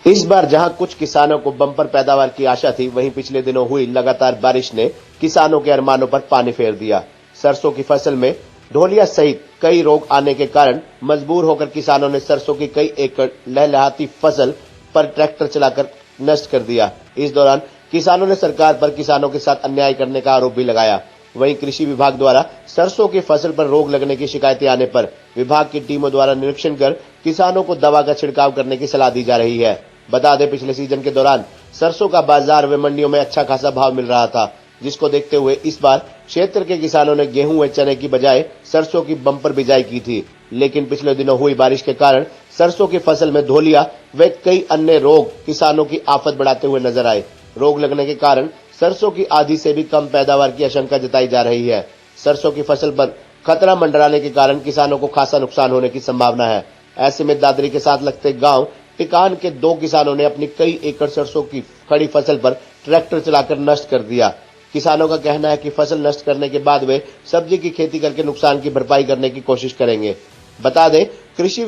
इस बार जहां कुछ किसानों को बम्पर पैदावार की आशा थी, वहीं पिछले दिनों हुई लगातार बारिश ने किसानों के अरमानों पर पानी फेर दिया। सरसों की फसल में ढोलिया सहित कई रोग आने के कारण मजबूर होकर किसानों ने सरसों की कई एकड़ लहलहाती फसल पर ट्रैक्टर चलाकर नष्ट कर दिया। इस दौरान किसानों ने सरकार पर किसानों के साथ अन्याय करने का आरोप भी लगाया। वहीं कृषि विभाग द्वारा सरसों की फसल पर रोग लगने की शिकायतें आने पर विभाग की टीमों द्वारा निरीक्षण कर किसानों को दवा का छिड़काव करने की सलाह दी जा रही है। बता दें, पिछले सीजन के दौरान सरसों का बाजार व मंडियों में अच्छा खासा भाव मिल रहा था, जिसको देखते हुए इस बार क्षेत्र के किसानों ने गेहूं व चने की बजाय सरसों की बम्पर बिजाई की थी। लेकिन पिछले दिनों हुई बारिश के कारण सरसों की फसल में ढोलिया व कई अन्य रोग किसानों की आफत बढ़ाते हुए नजर आए। रोग लगने के कारण सरसों की आधी से भी कम पैदावार की आशंका जताई जा रही है। सरसों की फसल पर खतरा मंडराने के कारण किसानों को खासा नुकसान होने की संभावना है। ऐसे में दादरी के साथ लगते गांव टिकान के 2 किसानों ने अपनी कई एकड़ सरसों की खड़ी फसल पर ट्रैक्टर चलाकर नष्ट कर दिया। किसानों का कहना है कि फसल नष्ट करने के बाद वे सब्जी की खेती करके नुकसान की भरपाई करने की कोशिश करेंगे। बता दें, कृषि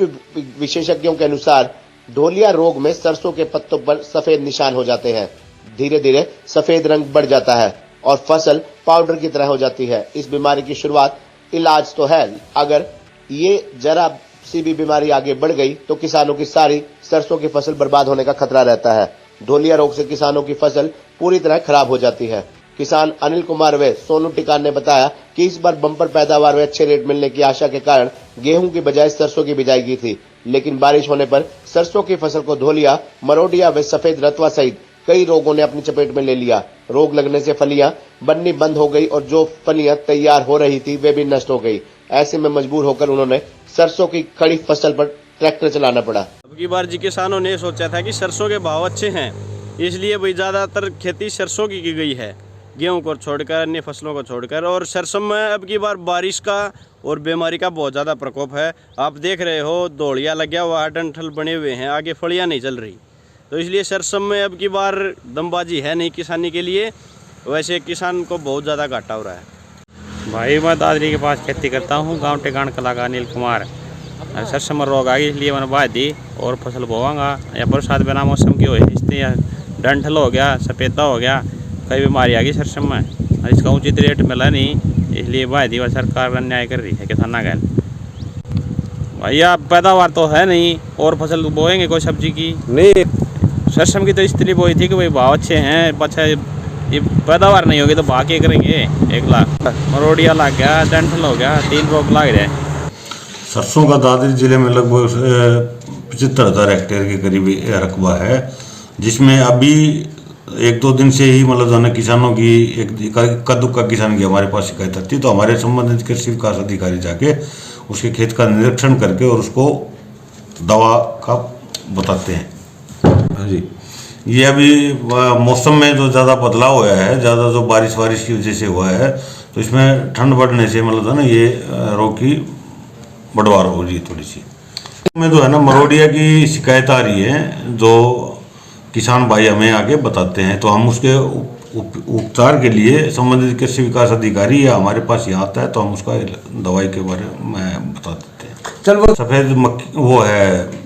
विशेषज्ञों के अनुसार ढोलिया रोग में सरसों के पत्तों पर सफेद निशान हो जाते हैं। धीरे धीरे सफेद रंग बढ़ जाता है और फसल पाउडर की तरह हो जाती है। इस बीमारी की शुरुआत इलाज तो है, अगर ये जरा सी भी बीमारी आगे बढ़ गई तो किसानों की सारी सरसों की फसल बर्बाद होने का खतरा रहता है। ढोलिया रोग से किसानों की फसल पूरी तरह खराब हो जाती है। किसान अनिल कुमार व सोनू टिकान ने बताया कि इस बार बम्पर पैदावार व अच्छे रेट मिलने की आशा के कारण गेहूं की बजाय सरसों की बिजाई की थी, लेकिन बारिश होने पर सरसों की फसल को ढोलिया, मरोडिया व सफेद रतवा सहित कई रोगों ने अपनी चपेट में ले लिया। रोग लगने से फलियां बननी बंद हो गई और जो फलियां तैयार हो रही थी वे भी नष्ट हो गई। ऐसे में मजबूर होकर उन्होंने सरसों की खड़ी फसल पर ट्रैक्टर चलाना पड़ा। अब की बार जी किसानों ने सोचा था कि सरसों के भाव अच्छे हैं, इसलिए भाई ज्यादातर खेती सरसों की गई है, गेहूं को छोड़कर, अन्य फसलों को छोड़कर। और सरसों में अब की बार बारिश का और बीमारी का बहुत ज़्यादा प्रकोप है। आप देख रहे हो, दौड़िया लगा हुआ, डंठल बने हुए हैं, आगे फलियां नहीं चल रही, तो इसलिए सरसों में अब की बार दमबाजी है नहीं किसानी के लिए। वैसे किसान को बहुत ज़्यादा घाटा हो रहा है। भाई मैं दादरी के पास खेती करता हूँ, गांव टिकान कला का अनिल कुमार। सरसों में रोग आ गई, इसलिए मैंने बात दी और फसल बोवांगा। या बरसात बिना मौसम की हो, इसलिए डंठल हो गया, सफेदा हो गया, कई बीमारी आ गई सरसों में। इसका उचित रेट मिला नहीं, इसलिए बात दी। सरकार अन्याय कर रही है किसाना का। भैया पैदावार तो है नहीं और फसल बोएंगे कोई सब्जी की नहीं। सरसों की तो इसलिए बोई थी कि भाई भाव अच्छे हैं, अच्छा ये पैदावार नहीं होगी तो भाव क्या करेंगे। 1 लाख मरोड़िया लग गया, डंठल हो गया, 3 रोग लग रहे। सरसों का दादरी जिले में लगभग 75,000 हेक्टेयर के करीब रकबा है, जिसमें अभी 1-2 दिन से ही मतलब जो है किसानों की एक दुक्का किसान की हमारे पास शिकायत आती है, तो हमारे संबंधित कृषि विकास अधिकारी जाके उसके खेत का निरीक्षण करके और उसको दवा का बताते हैं। हाँ जी, ये अभी मौसम में जो ज़्यादा बदलाव हुआ है, ज़्यादा जो बारिश की वजह से हुआ है, तो इसमें ठंड बढ़ने से मतलब है ना ये रोग की बढ़वार हो रही है थोड़ी सी। में जो है ना मरोड़िया की शिकायत आ रही है, जो किसान भाई हमें आके बताते हैं, तो हम उसके उपचार के लिए संबंधित कृषि विकास अधिकारी या हमारे पास यहाँ आता है, तो हम उसका दवाई के बारे में बता देते हैं। चल वो सफ़ेद मक्खी वो है